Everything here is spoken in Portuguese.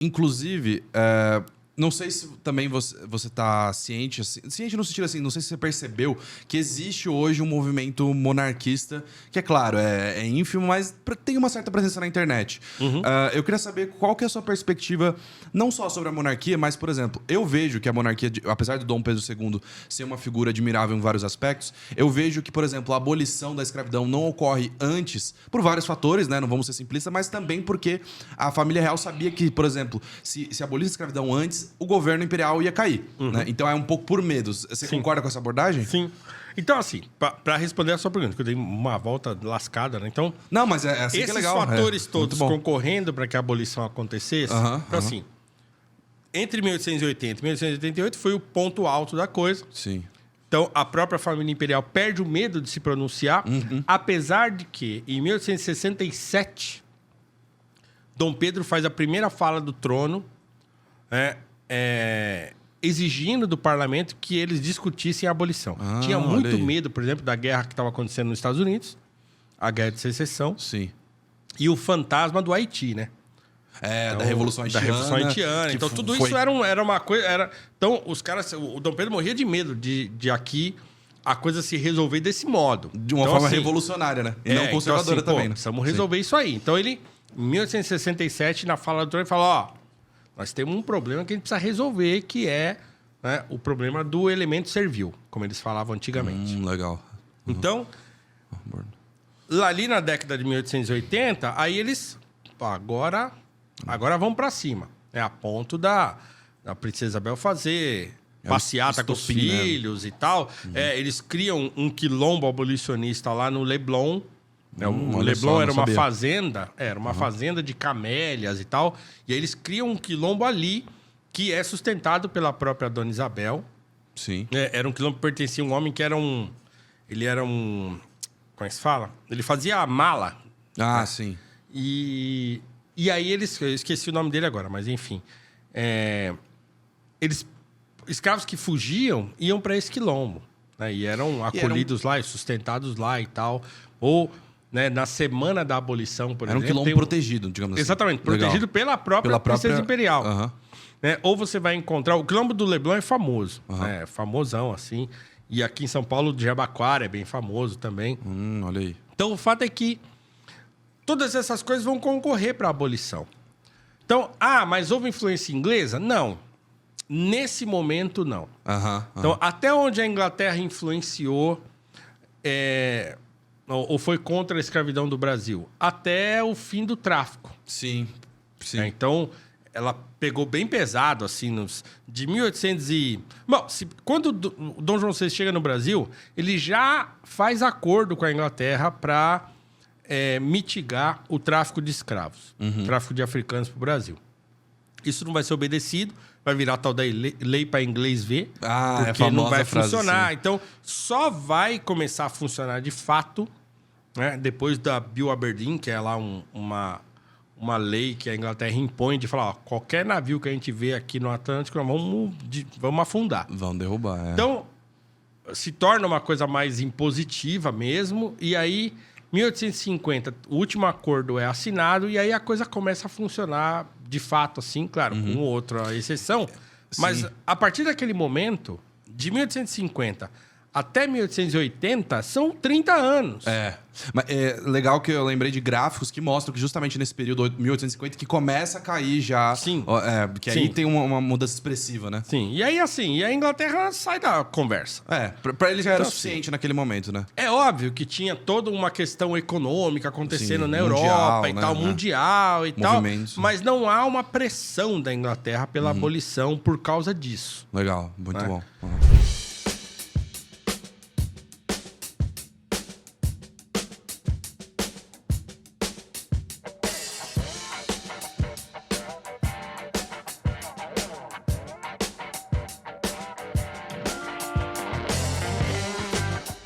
Inclusive, não sei se também você tá ciente, assim, ciente no sentido assim, não sei se você percebeu que existe hoje um movimento monarquista, que é claro, é ínfimo, mas tem uma certa presença na internet. Eu queria saber qual que é a sua perspectiva, não só sobre a monarquia, mas, por exemplo, eu vejo que a monarquia, apesar do Dom Pedro II ser uma figura admirável em vários aspectos, eu vejo que, por exemplo, a abolição da escravidão não ocorre antes, por vários fatores, né? Não vamos ser simplistas, mas também porque a família real sabia que, por exemplo, se abolisse a escravidão antes, o governo imperial ia cair. Né? Então é um pouco por medo. Você concorda com essa abordagem? Sim. Então, assim, para responder a sua pergunta, que eu dei uma volta lascada, né? Então, não, mas é assim que é legal. Esses fatores todos concorrendo para que a abolição acontecesse. Então, assim, entre 1880 e 1888 foi o ponto alto da coisa. Sim. Então, a própria família imperial perde o medo de se pronunciar, apesar de que, em 1867, Dom Pedro faz a primeira fala do trono, exigindo do parlamento que eles discutissem a abolição. Tinha muito medo, por exemplo, da guerra que estava acontecendo nos Estados Unidos, a Guerra de Secessão. Sim. E o fantasma do Haiti, né? Então, da Revolução Haitiana. Da Revolução Haitiana. Então, tudo isso era uma coisa... Então, os caras... O Dom Pedro morria de medo de aqui a coisa se resolver desse modo. De uma forma revolucionária, né? E não conservadora então, assim, também, né? Precisamos resolver isso aí. Então, ele, em 1867, na fala do trono, ele fala, nós temos um problema que a gente precisa resolver, que é, né, o problema do elemento servil, como eles falavam antigamente. Legal. Então, ali na década de 1880, aí eles... Agora vamos para cima. A ponto da Princesa Isabel fazer passeata com os filhos, né? E tal. Eles criam um quilombo abolicionista lá no Leblon. O Leblon era uma fazenda. Era uma fazenda de camélias e tal. E aí eles criam um quilombo ali que é sustentado pela própria Dona Isabel. Sim. Era um quilombo que pertencia a um homem que era um... Ele era um... Como é que se fala? Ele fazia mala. Sim. E aí eles... Eu esqueci o nome dele agora, mas enfim. Escravos que fugiam iam para esse quilombo. Né? E eram acolhidos lá e sustentados lá e tal. Ou, né, na semana da abolição, por exemplo... Era um quilombo protegido, digamos assim. Exatamente. Protegido pela própria Princesa Imperial. Ou você vai encontrar... O quilombo do Leblon é famoso. Né? Famosão, assim. E aqui em São Paulo, de Jabaquara é bem famoso também. Olha aí. Então, o fato é que todas essas coisas vão concorrer para a abolição. Então, mas houve influência inglesa? Não. Nesse momento, não. Então, até onde a Inglaterra influenciou ou foi contra a escravidão do Brasil? Até o fim do tráfico. Sim. Então, ela pegou bem pesado, assim, de 1800 e... Bom, quando o Dom João VI chega no Brasil, ele já faz acordo com a Inglaterra para mitigar o tráfico de escravos, tráfico de africanos para o Brasil. Isso não vai ser obedecido, vai virar tal da lei para inglês ver, porque não vai funcionar. Assim. Então, só vai começar a funcionar de fato, né, depois da Bill Aberdeen, que é lá uma lei que a Inglaterra impõe de falar, qualquer navio que a gente vê aqui no Atlântico, nós vamos afundar. Vão derrubar, Então, se torna uma coisa mais impositiva mesmo, e aí, 1850, o último acordo é assinado, e aí a coisa começa a funcionar de fato, assim, claro, com outra exceção. Mas, a partir daquele momento, de 1850 até 1880, são 30 anos. Mas é legal que eu lembrei de gráficos que mostram que justamente nesse período, 1850, que começa a cair já. Sim. Que aí tem uma mudança expressiva, né? Sim. E aí, assim, a Inglaterra sai da conversa. Pra ele já era suficiente naquele momento, né? É óbvio que tinha toda uma questão econômica acontecendo na mundial, Europa e né, tal, mundial e movimentos, tal. Mas não há uma pressão da Inglaterra pela abolição por causa disso. Legal, muito bom.